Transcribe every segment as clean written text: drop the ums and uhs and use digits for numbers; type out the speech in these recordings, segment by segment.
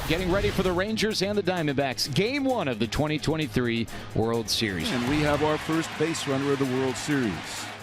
getting ready for the Rangers and the Diamondbacks. Game 1 of the 2023 World Series. And we have our first base runner of the World Series.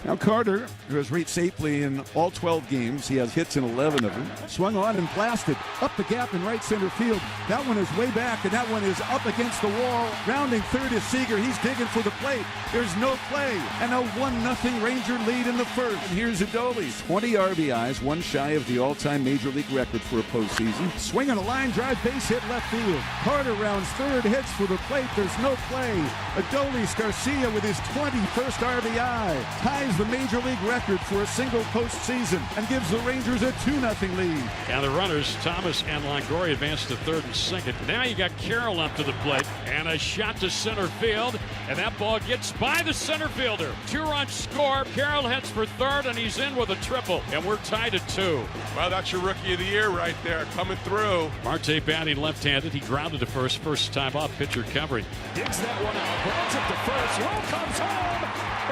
Now Carter, who has reached safely in all 12 games, he has hits in 11 of them, swung on and blasted up the gap in right center field. That one is way back, and that one is up against the wall. Rounding third is Seager. He's digging for the plate. There's no play, and a 1-0 Ranger lead in the first. And here's Adolis, 20 RBIs, one shy of the all-time Major League record for a postseason. Swinging a line drive, base hit left field. Carter rounds third, heads for the plate. There's no play. Adolis Garcia with his 21st RBI ties the Major League record for a single postseason and gives the Rangers a 2-0 lead. And the runners, Thomas and Longoria, advance to third and second. Now you got Carroll up to the plate and a shot to center field, and that ball gets by the center fielder. 2-run score. Carroll heads for third, and he's in with a triple, and we're tied at 2. Well, that's your rookie of the year right there, coming through. Marte batting left-handed. He grounded to first time up. Pitcher covering. Digs that one out. Grounds it to first. Roll comes home,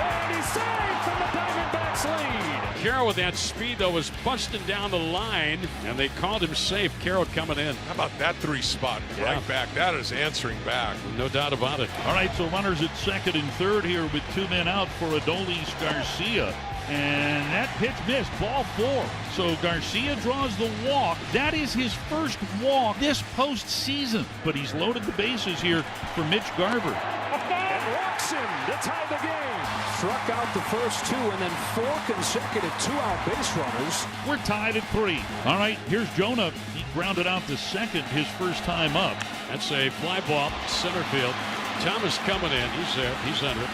and he's saved from the Diamondbacks lead. Carroll with that speed, though, was busting down the line, and they called him safe. Carroll coming in. How about that 3 spot right back? That is answering back. No doubt about it. All right, so runners at second and third here with 2 men out for Adolis Garcia. And that pitch missed, ball 4. So Garcia draws the walk. That is his first walk this postseason. But he's loaded the bases here for Mitch Garver. And walks him to tie the game. Struck out the first 2 and then 4 consecutive 2-out base runners. We're tied at 3. All right, here's Jonah. He grounded out the second, his first time up. That's a fly ball, center field. Thomas coming in. He's there. He's under it.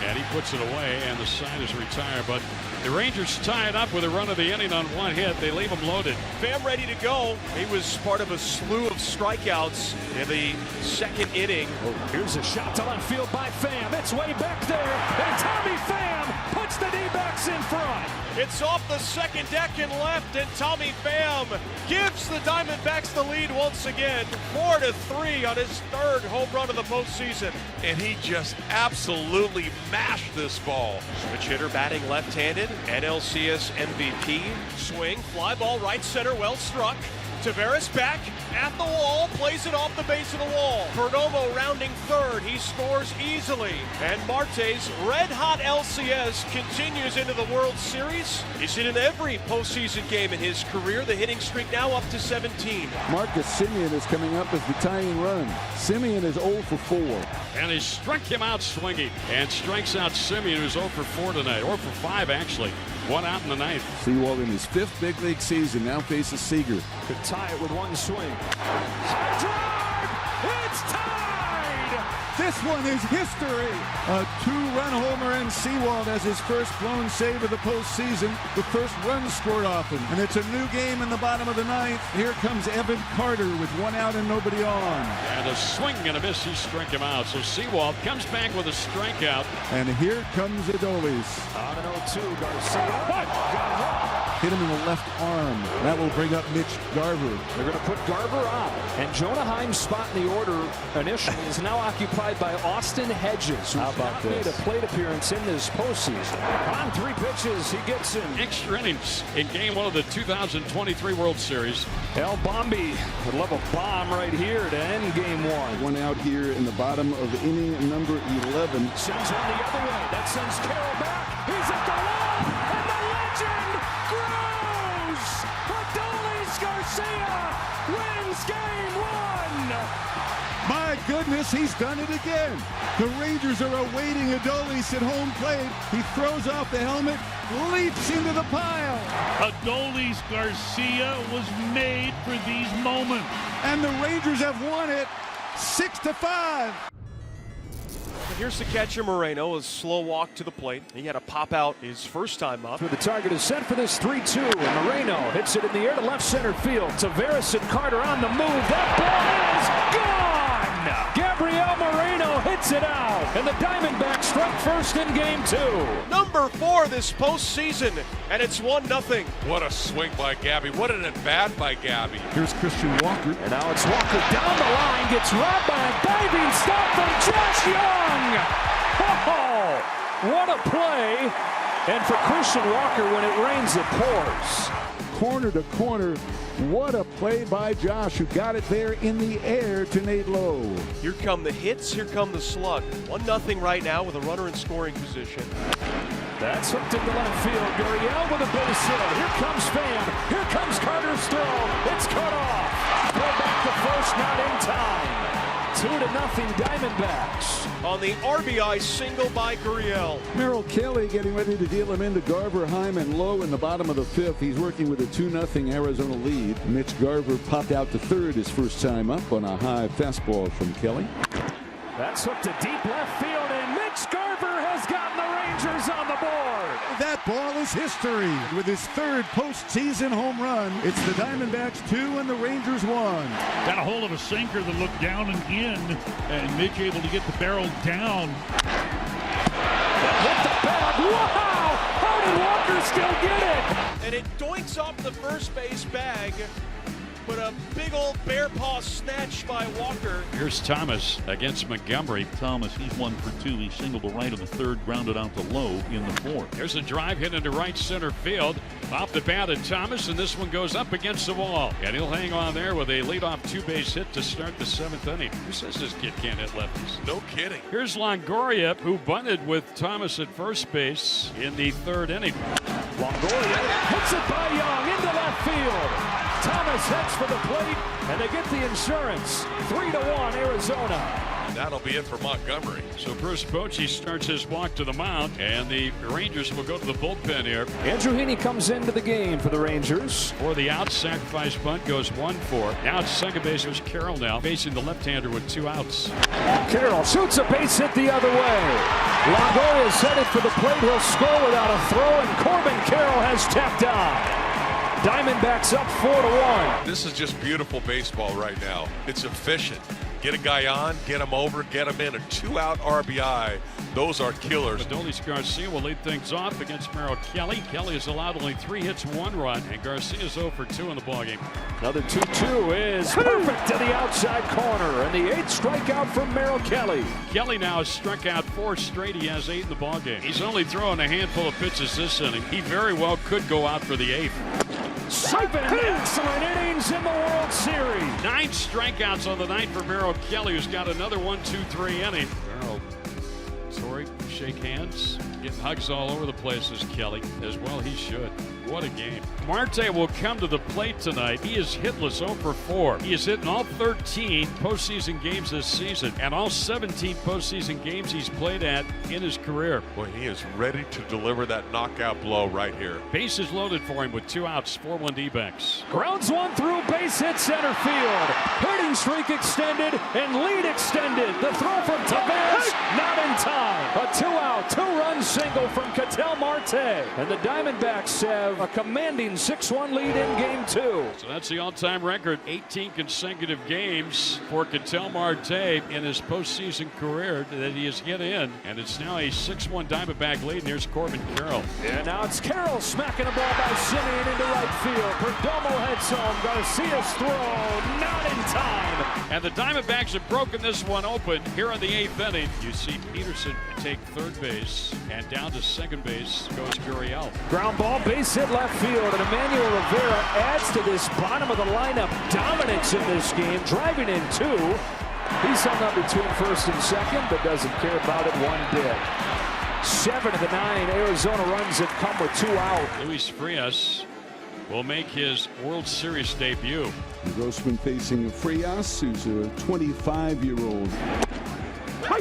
And he puts it away, and the side is retired. But the Rangers tie it up with a run of the inning on 1 hit. They leave him loaded. Pham ready to go. He was part of a slew of strikeouts in the second inning. Here's a shot to left field by Pham. It's way back there, and Tommy Pham puts the D-backs in front. It's off the second deck and left, and Tommy Pham gives the Diamondbacks the lead once again. 4-3 on his 3rd home run of the postseason. And he just absolutely mashed this ball. Switch hitter batting left-handed. NLCS MVP. Swing, fly ball right center, well struck. Taveras back at the wall, plays it off the base of the wall. Perdomo rounding third, he scores easily. And Marte's red-hot LCS continues into the World Series. He's hit in every postseason game in his career. The hitting streak now up to 17. Marcus Semien is coming up as the tying run. Semien is 0 for 4. And he struck him out swinging and strikes out Semien, who's 0 for 4 tonight, or for 5 actually. 1 out in the 9th. Sewald in his 5th big league season now faces Seager. Could tie it with 1 swing. High drive! It's tied! This one is history. A 2-run homer, and Sewald has his first blown save of the postseason. The first run scored off him. And it's a new game in the bottom of the 9th. Here comes Evan Carter with 1 out and nobody on. And a swing and a miss, he struck him out. So Sewald comes back with a strikeout. And here comes Adolis. On an 0-2, Garcia. Hit him in the left arm. That will bring up Mitch Garver. They're going to put Garver on. And Jonah Heim's spot in the order initially is now occupied by Austin Hedges, who made a plate appearance in this postseason. On 3 pitches, he gets him. Extra innings in Game 1 of the 2023 World Series. El Bombi would love a bomb right here to end Game 1. 1 out here in the bottom of inning number 11. Sends one the other way. That sends Carroll back. He's at the wall, and the legend grows. Adolis Garcia wins Game 1. My goodness, he's done it again. The Rangers are awaiting Adolis at home plate. He throws off the helmet, leaps into the pile. Adolis Garcia was made for these moments. And the Rangers have won it 6-5. Here's the catcher, Moreno, a slow walk to the plate. He had a pop out his first time up. The target is set for this 3-2, and Moreno hits it in the air to left center field. Taveras and Carter on the move. That ball is gone! Gabriel Moreno hits it out, and the Diamondbacks strike first in Game 2. Number 4 this postseason, and it's 1-0. What a swing by Gabby. What an at-bat by Gabby. Here's Christian Walker. And now it's Walker down the line, gets robbed by a diving stop from Josh Young. Oh, what a play. And for Christian Walker, when it rains, it pours. corner to corner. What a play by Josh, who got it there in the air to Nate Lowe. Here come the hits, here come the slug. 1-0 right now with a runner in scoring position. That's hooked into left field. Gurriel with a base hit. Here comes Pham. Here comes Carter's throw. It's cut off. Throw back to first, not in time. 2-0 Diamondbacks. On the RBI single by Gurriel. Merrill Kelly getting ready to deal him into Garver, Heim, and Lowe in the bottom of the fifth. He's working with a 2-0 Arizona lead. Mitch Garver popped out to third his first time up on a high fastball from Kelly. That's hooked to deep left field, and Mitch Garver has gotten the Rangers on the board. That ball is history. With his third postseason home run, it's the Diamondbacks 2 and the Rangers 1. Got a hold of a sinker that looked down and in, and Mitch able to get the barrel down. Hit the bag. Wow! How did Walker still get it? And it doinks off the first base bag. But a big old bear paw snatch by Walker. Here's Thomas against Montgomery. Thomas, he's 1 for 2. He singled to right in the third, grounded out to Lowe in the fourth. There's a drive hit into right center field. Off the bat of Thomas, and this one goes up against the wall. And he'll hang on there with a leadoff two-base hit to start the 7th inning. Who says this kid can't hit lefties? No kidding. Here's Longoria, who bunted with Thomas at first base in the 3rd inning. Longoria hits it by Young into left field. Thomas heads for the plate, and they get the insurance. 3-1 Arizona. That'll be it for Montgomery. So Bruce Bochy starts his walk to the mound, and the Rangers will go to the bullpen here. Andrew Heaney comes into the game for the Rangers. For the out, sacrifice bunt goes 1-4. Now it's second base. There's Carroll now facing the left-hander with 2 outs. Carroll shoots a base hit the other way. Longoria is headed for the plate. He'll score without a throw, and Corbin Carroll has tapped on. Diamondbacks up 4-1. This is just beautiful baseball right now. It's efficient. Get a guy on, get him over, get him in. A 2-out RBI. Those are killers. Adolis Garcia will lead things off against Merrill Kelly. Kelly has allowed only 3 hits, 1 run, and Garcia's 0 for 2 in the ballgame. Another 2-2 is perfect to the outside corner, and the 8th strikeout from Merrill Kelly. Kelly now has struck out 4 straight. He has 8 in the ballgame. He's only throwing a handful of pitches this inning. He very well could go out for the 8th. 7 excellent innings in the World Series. 9 strikeouts on the night for Merrill Kelly, who's got another 1-2-3 inning. Merrill, Torrey, shake hands, getting hugs all over the place as Kelly, as well he should. What a game. Marte will come to the plate tonight. He is hitless 0 for 4. He has hit in all 13 postseason games this season and all 17 postseason games he's played at in his career. Boy, he is ready to deliver that knockout blow right here. Bases loaded for him with 2 outs, 4-1 D-backs. Grounds 1 through, base hit center field. Hitting streak extended and lead extended. The throw from Tavares, not in time. A 2-out, 2-run single from Ketel Marte. And the Diamondbacks have a commanding 6-1 lead in game 2. So that's the all-time record, 18 consecutive games for Ketel Marte in his postseason career that he has hit in. And it's now a 6-1 Diamondback lead. And here's Corbin Carroll. And now it's Carroll smacking a ball by Simeon into right field. Perdomo heads home. Garcia's throw, not in time. And the Diamondbacks have broken this one open here in the 8th inning. You see Peterson take 3rd base, and down to 2nd base goes Gurriel. Ground ball, base hit left field, and Emmanuel Rivera adds to this bottom of the lineup dominance in this game, driving in 2. He's hung up between 1st and 2nd, but doesn't care about it one bit. 7 of the 9 Arizona runs have come with 2 out. Luis Frias will make his World Series debut. Grossman facing Frias, who's a 25-year-old.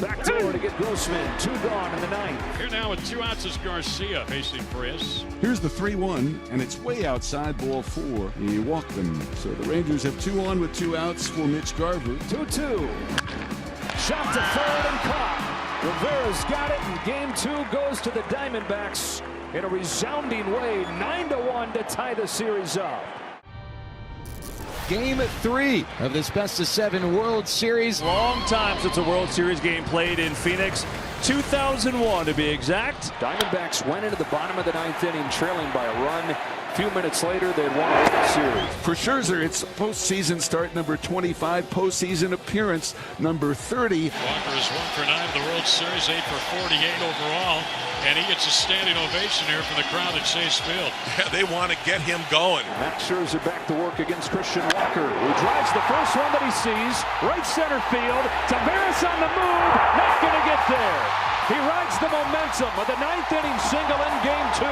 Back door to get Grossman. 2 gone in the 9th. Here now with 2 outs is Garcia facing Frias. Here's the 3-1, and it's way outside ball 4. He walked them. So the Rangers have 2 on with 2 outs for Mitch Garver. 2-2. Shot to 3rd and caught. Rivera's got it, and game 2 goes to the Diamondbacks in a resounding way, 9-1 to tie the series up. Game 3 of this best-of-7 World Series. Long time since a World Series game played in Phoenix. 2001 to be exact. Diamondbacks went into the bottom of the 9th inning trailing by a run. few minutes later, they'd won a World Series. For Scherzer, it's postseason start number 25, postseason appearance number 30. Walker is 1 for 9 in the World Series, 8 for 48 overall, and he gets a standing ovation here from the crowd at Chase Field. Yeah, they want to get him going. Max Scherzer back to work against Christian Walker, who drives the first one that he sees, right center field. Taveras on the move, not going to get there. He rides the momentum of the 9th inning single in Game 2.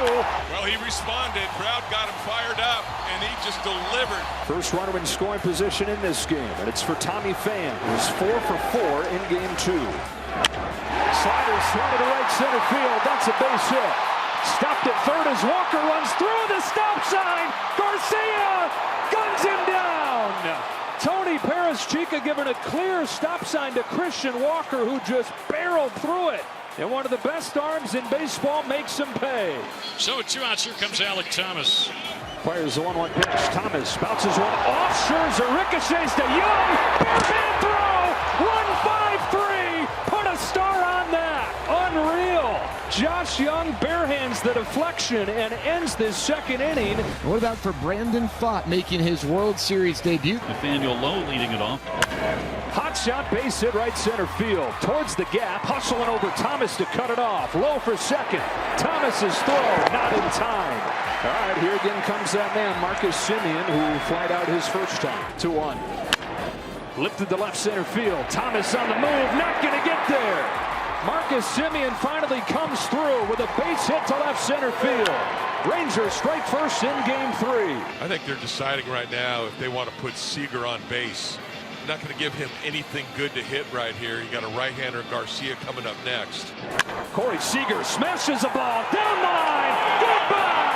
Well, he responded. Crowd got him fired up, and he just delivered. First runner in scoring position in this game, and it's for Tommy Pham, who's 4 for 4 in Game 2. Slider swung to the right center field. That's a base hit. Stopped at third as Walker runs through the stop sign. Garcia guns him down. Tony Perez-Chica giving a clear stop sign to Christian Walker, who just barreled through it. And one of the best arms in baseball makes him pay. So with 2 outs, here comes Alek Thomas. Fires the 1-1 pitch. Thomas bounces one off Scherzer, ricochets to Young. Barehand throw. 1-5-3. Put a star on that. Unreal. Josh Young barehands the deflection and ends this second inning. What about for Brandon Pfaadt making his World Series debut? Nathaniel Lowe leading it off. Hot shot, base hit, right center field. Towards the gap, hustling over Thomas to cut it off. Low for second. Thomas's throw, not in time. All right, here again comes that man, Marcus Semien, who flied out his first time. 2-1. Lifted to left center field. Thomas on the move, not going to get there. Marcus Semien finally comes through with a base hit to left center field. Rangers strike first in Game 3. I think they're deciding right now if they want to put Seager on base. Not going to give him anything good to hit right here. You got a right-hander, Garcia, coming up next. Corey Seager smashes a ball down the line. Goodbye.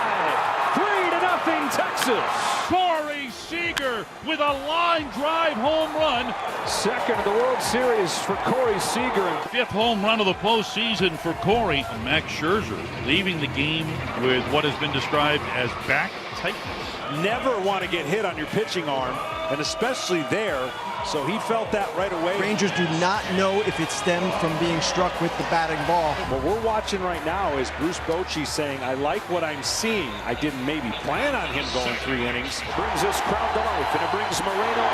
3-0 Texas. Corey Seager with a line drive home run. Second of the World Series for Corey Seager. 5th home run of the postseason for Corey. And Max Scherzer leaving the game with what has been described as back tightness. Never want to get hit on your pitching arm, and especially there. So he felt that right away. Rangers do not know if it stemmed from being struck with the batting ball. What we're watching right now is Bruce Bochy saying, I like what I'm seeing. I didn't maybe plan on him going 3 innings. Brings this crowd to life, and it brings Moreno.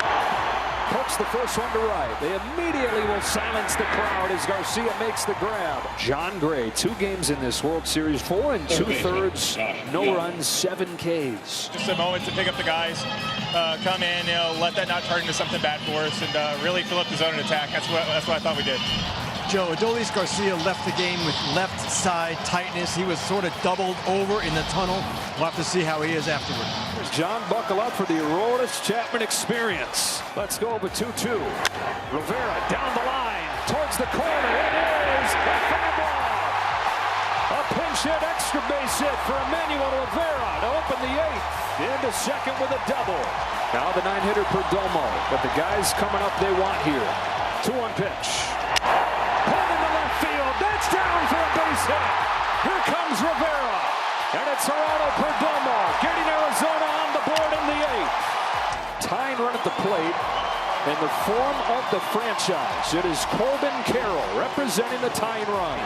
Pokes the first one to right. They immediately will silence the crowd as Garcia makes the grab. John Gray, 2 games in this World Series, 4 2/3, no runs, 7 Ks. Just a moment to pick up the guys, come in, let that not turn into something bad for us, and really fill up the zone and attack. That's what I thought we did. Joe, Adolis Garcia left the game with left side tightness. He was sort of doubled over in the tunnel. We'll have to see how he is afterward. John, buckle up for the Aroldis Chapman experience. Let's go over 2-2. Rivera down the line towards the corner. It is a foul ball. A pinch hit extra base hit for Emmanuel Rivera to open the 8th. Into second with a double. Now the 9-hitter Perdomo. But the guys coming up they want here. 2-1 pitch. Pulled into left field. That's down for a base hit. Here comes Rivera. And it's Gerardo Perdomo getting Arizona on the board in the 8th. Tying run at the plate in the form of the franchise. It is Corbin Carroll representing the tying run.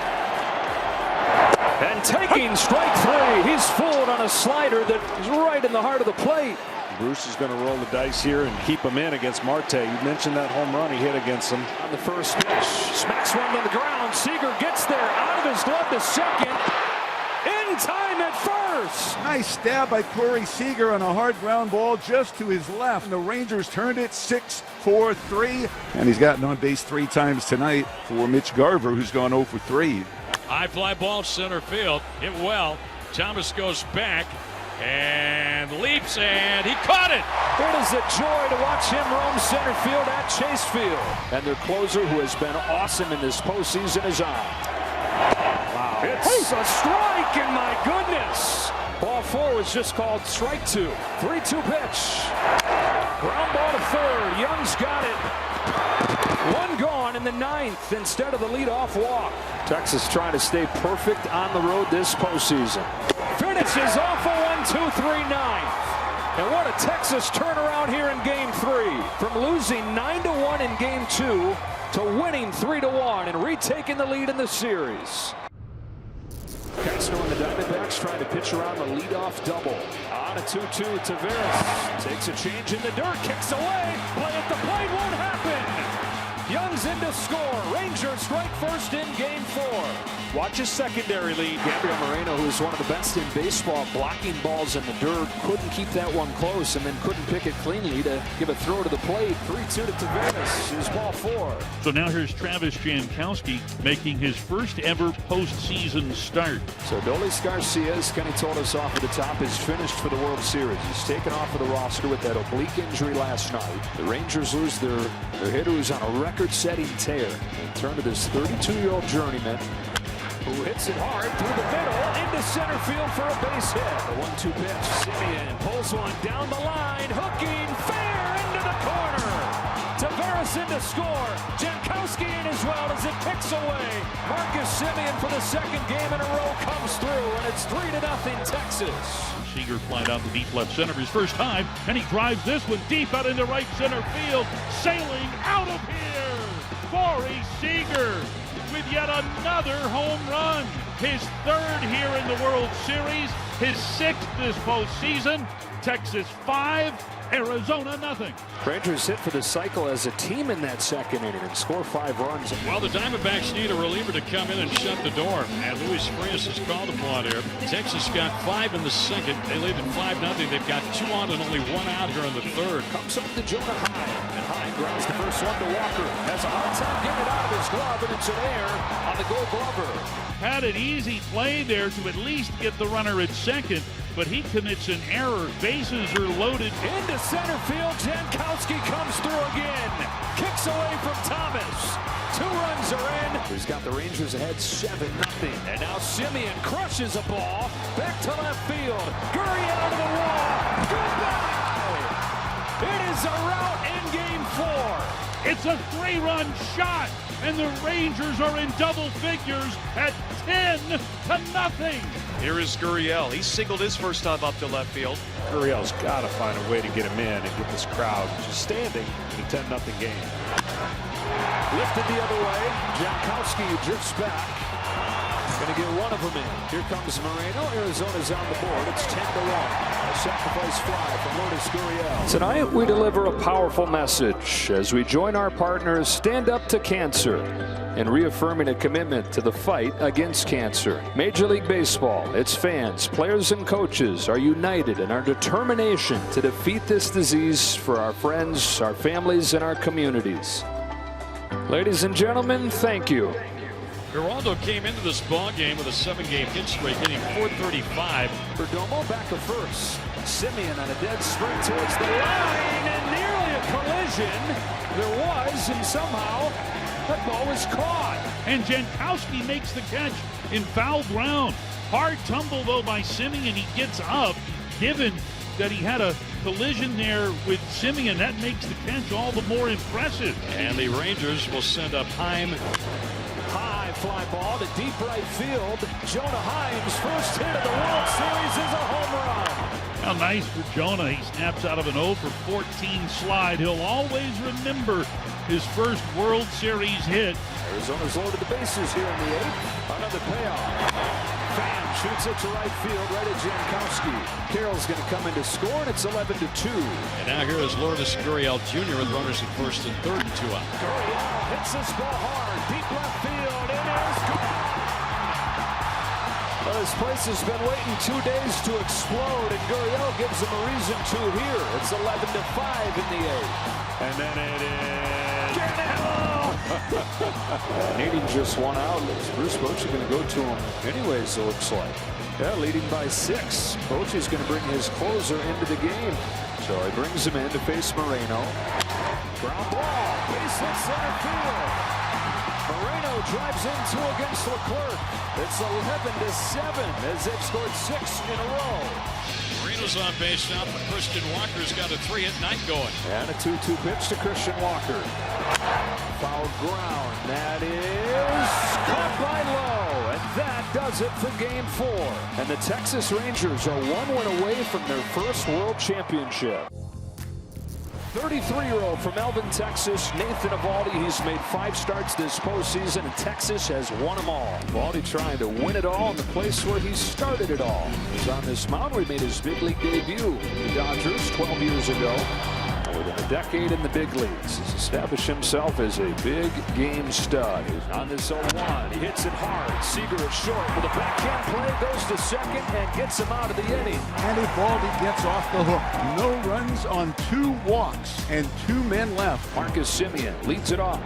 And taking strike 3. He's fooled on a slider that is right in the heart of the plate. Bruce is going to roll the dice here and keep him in against Marte. You mentioned that home run he hit against him. On the first pitch, smacks one to the ground. Seager gets there out of his glove to second. In time at first. Nice stab by Corey Seager on a hard ground ball just to his left. And the Rangers turned it 6-4-3. And he's gotten on base 3 times tonight for Mitch Garver, who's gone 0 for 3. High fly ball center field. Hit well. Thomas goes back and leaps, and he caught it. It is a joy to watch him roam center field at Chase Field. And their closer, who has been awesome in this postseason, is on. Wow. It's a strike, and my goodness. Ball 4 was just called strike 2. 3-2 pitch. Ground ball to third. Young's got it. 1 gone in the 9th instead of the leadoff walk. Texas trying to stay perfect on the road this postseason. Finishes off a 1-2-3 9th. And what a Texas turnaround here in Game 3. From losing 9-1 in Game 2 to winning 3-1 and retaking the lead in the series. Castro and the Diamondbacks Diamondbacks trying to pitch around the leadoff double. On a 2-2, Taveras takes a change in the dirt, kicks away. Play at the plate won't happen. Young's in to score. Rangers strike first in game 4. Watch his secondary lead. Gabriel Moreno, who's one of the best in baseball, blocking balls in the dirt, couldn't keep that one close and then couldn't pick it cleanly to give a throw to the plate. 3-2 to Taveras. Here's ball 4. So now here's Travis Jankowski making his first ever postseason start. So Adolis Garcia, as Kenny told us off at the top, is finished for the World Series. He's taken off of the roster with that oblique injury last night. The Rangers lose their hitter who's on a record-setting tear and turn to this 32-year-old journeyman who hits it hard through the middle into center field for a base hit. The 1-2 pitch. Semien pulls one down the line, hooking fair into the corner. Taveras in to score. Jankowski in as well as it picks away. Marcus Semien for the second game in a row comes through, and it's 3-0 Texas. Seager flied out to deep left center his first time, and he drives this one deep out into right center field. Sailing out of here, Corey Seager with yet another home run. His third here in the World Series, his 6th this postseason. Texas 5, Arizona nothing. Rangers hit for the cycle as a team in that second inning and score 5 runs. Well, the Diamondbacks need a reliever to come in and shut the door, and Luis Frias is called upon here. Texas got 5 in the second. They lead at 5-0. They've got 2 on and only 1 out here in the third. Comes up to Jonah Heim, and Heim grounds the first one to Walker. Has a hard time getting it out of his glove, and it's an error on the Gold Glover. Had an easy play there to at least get the runner at second, but he commits an error. Bases are loaded. Into center field, Jankowski comes through again. Kicks away from Thomas. 2 runs are in. He's got the Rangers ahead 7-0. And now Semien crushes a ball. Back to left field. Gurriel to the wall. Goodbye! It is a rout in game 4. It's a 3-run shot, and the Rangers are in double figures at 10-0. Here is Gurriel. He singled his first time up to left field. Gurriel's got to find a way to get him in and get this crowd just standing in a 10-0 game. Lifted the other way. Jankowski drifts back. Going to get one of them in. Here comes Moreno. Arizona's on the board. It's 10-1. A sacrifice fly from Lourdes Gurriel. Tonight we deliver a powerful message as we join our partners Stand Up to Cancer and reaffirming a commitment to the fight against cancer. Major League Baseball, its fans, players, and coaches are united in our determination to defeat this disease for our friends, our families, and our communities. Ladies and gentlemen, thank you. Geraldo came into this ball game with a 7-game hit streak, hitting .435. Perdomo back to first. Semien on a dead sprint towards the line, and nearly a collision. There was, and somehow that ball was caught. And Jankowski makes the catch in foul ground. Hard tumble, though, by Semien. He gets up, given that he had a collision there with Semien. That makes the catch all the more impressive. And the Rangers will send up Heim. High fly ball to deep right field. Jonah Heim's first hit of the World Series is a home run. How nice for Jonah. He snaps out of an 0-for-14 slide. He'll always remember his first World Series hit. Arizona's loaded the bases here in the 8th. Another payoff. Pham shoots it to right field, right at Jankowski. Carroll's going to come in to score, and it's 11-2. And now here is Lourdes Gurriel Jr. with runners at first and third and 2 out. Gurriel hits this ball hard, deep left field. It is gone. Well, this place has been waiting 2 days to explode, and Gurriel gives them a reason to here. It's 11-5 in the 8th. And then it is Gurriel! Needing just 1 out. Is Bruce Bochy going to go to him anyways, it looks like. Yeah, leading by 6. Bochy's going to bring his closer into the game. So he brings him in to face Moreno. Ground ball. Base hit center field. Moreno drives in 2 against Leclerc. It's 11-7 as they've scored 6 in a row. Moreno's on base now, but Christian Walker's got a 3-hit night going. And a 2-2 pitch to Christian Walker. Foul ground. That is caught by Lowe. And that does it for game 4. And the Texas Rangers are 1 win away from their first World Championship. 33-year-old from Melvin, Texas, Nathan Eovaldi. He's made 5 starts this postseason, and Texas has won them all. Eovaldi trying to win it all in the place where he started it all. He's on this mound where he made his big league debut. The Dodgers 12 years ago. Within a decade in the big leagues, he's established himself as a big game stud. He's on this 0-1. He hits it hard. Seager is short with a backhand play, goes to second and gets him out of the inning. And Eovaldi gets off the hook. No runs on 2 walks and 2 men left. Marcus Semien leads it off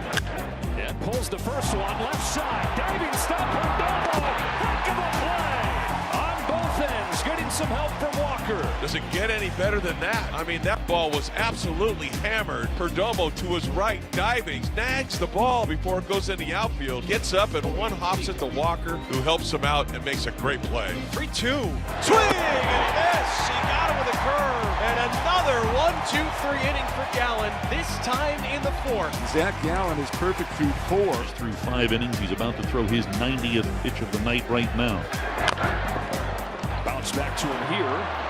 and pulls the first one left side. Diving stop from Domo. Heck of a play on both ends. Getting some help from Walker. Does it get any better than that? I mean, that ball was absolutely hammered. Perdomo to his right, diving, snags the ball before it goes in the outfield, gets up and one hops it to Walker, who helps him out and makes a great play. 3-2. Swing and a miss. He got it with a curve. And another 1-2-3 inning for Gallen, this time in the 4th. Zach Gallen is perfect through 4. Through 5 innings, he's about to throw his 90th pitch of the night right now. Bounce back to him here.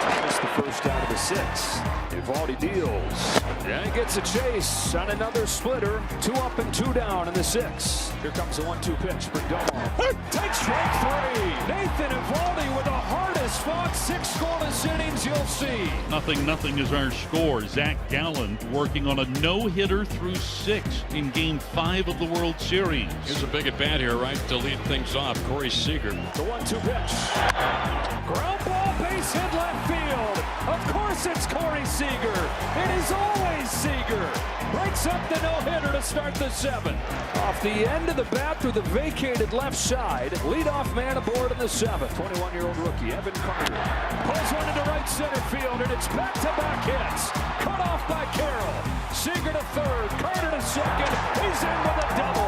Thomas the first out of the 6th. Eovaldi deals. And gets a chase on another splitter. 2 up and 2 down in the 6th. Here comes the 1-2 pitch for Domo. Takes strike 3. Nathan Eovaldi with the hardest fought 6 scoreless innings you'll see. 0-0 is our score. Zach Gallen working on a no-hitter through 6 in Game 5 of the World Series. Here's a big at bat here, right, to lead things off. Corey Seager. The 1-2 pitch. Ground ball, base hit left field. Of course it's Corey Seager. It is always Seager. Breaks up the no-hitter to start the 7th. Off the end of the bat through the vacated left side. Leadoff man aboard in the 7th. 21-year-old rookie Evan Carter. Pulls one into right center field, and it's back-to-back hits. Cut off by Carroll. Seager to 3rd. Carter to 2nd. He's in with a double.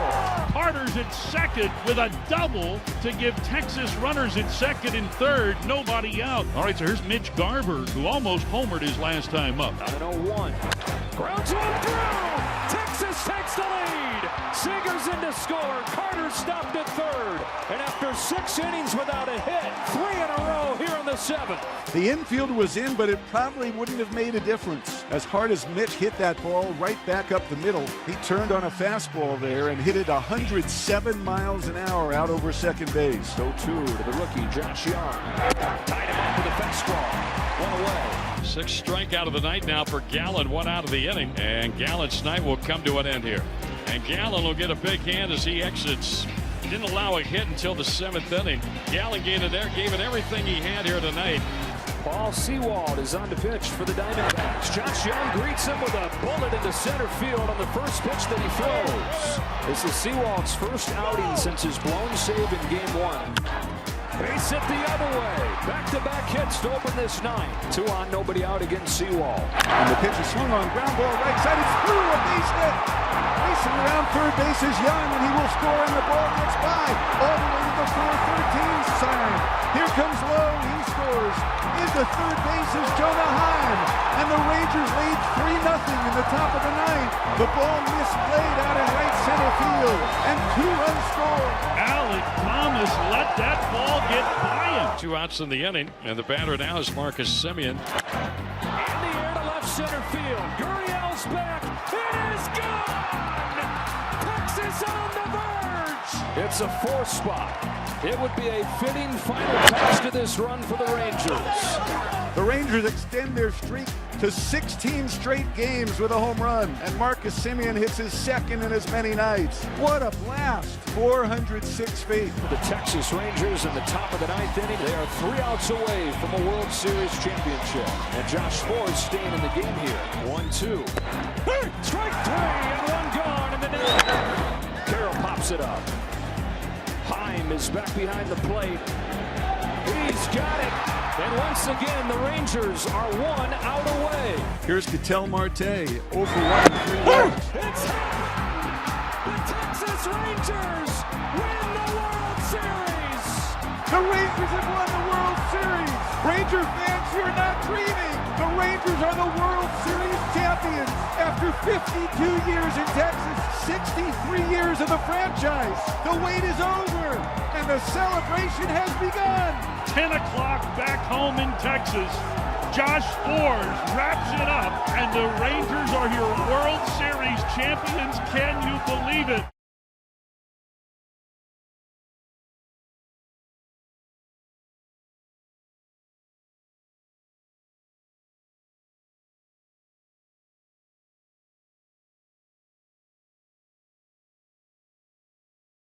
Carter's at 2nd with a double to give Texas runners at 2nd and 3rd. Nobody out. All right, so here's Mitch Garver, who almost homered his last time up. On an 0-1. Grounds one through. Texas takes the lead. Seager's in to score. Carter stopped at 3rd. And after 6 innings without a hit, 3 in a row here in the 7th. The infield was in, but it probably wouldn't have made a difference. As hard as Mitch hit that ball right back up the middle, he turned on a fastball there and hit it 107 miles an hour out over second base. 0-2 to the rookie, Josh Young. Tied him up with a fastball. 1 away. 6th strikeout of the night now for Gallen, 1 out of the inning. And Gallen's night will come to an end here. And Gallen will get a big hand as he exits. Didn't allow a hit until the 7th inning. Gallen gave it everything he had here tonight. Paul Sewald is on to pitch for the Diamondbacks. Josh Young greets him with a bullet into center field on the first pitch that he throws. This is Sewald's first outing since his blown save in Game 1. Base hit the other way. Back-to-back hits to open this 9th. 2 on, nobody out against Sewald. And the pitch is swung on, ground ball right side. It's through a base hit. Racing around third base is Young, and he will score, and the ball gets by. All the way to the 4-13 sign. Here comes Lowe. He scores. Into third base is Jonah Heim. And the Rangers lead 3-0 in the top of the 9th. The ball misplayed out in right center field. And 2 runs scored. Alec Thomas let that ball get by him. 2 outs in the inning, and the batter now is Marcus Semien. In the air to left center field. Gurriel's back. It is gone! Texas on the verge! It's a 4 spot. It would be a fitting final touch to this run for the Rangers. The Rangers extend their streak to 16 straight games with a home run, and Marcus Semien hits his 2nd in as many nights. What a blast! 406 feet. The Texas Rangers in the top of the 9th inning. They are 3 outs away from a World Series championship. And Josh Sborz staying in the game here. 1-2. Strike 3 and 1 gone in the 9th. Carroll pops it up. Heim is back behind the plate. He's got it. And once again, the Rangers are 1 out away. Here's Ketel Marte, 0 for 1 in 3 runs. It's the Texas Rangers win the World Series. The Rangers have won the World Series. Ranger fans, you're not dreaming. The Rangers are the World Series champions after 52 years in Texas, 63 years of the franchise. The wait is over, and the celebration has begun. 10 o'clock back home in Texas. Josh Sborz wraps it up, and the Rangers are your World Series champions. Can you believe it?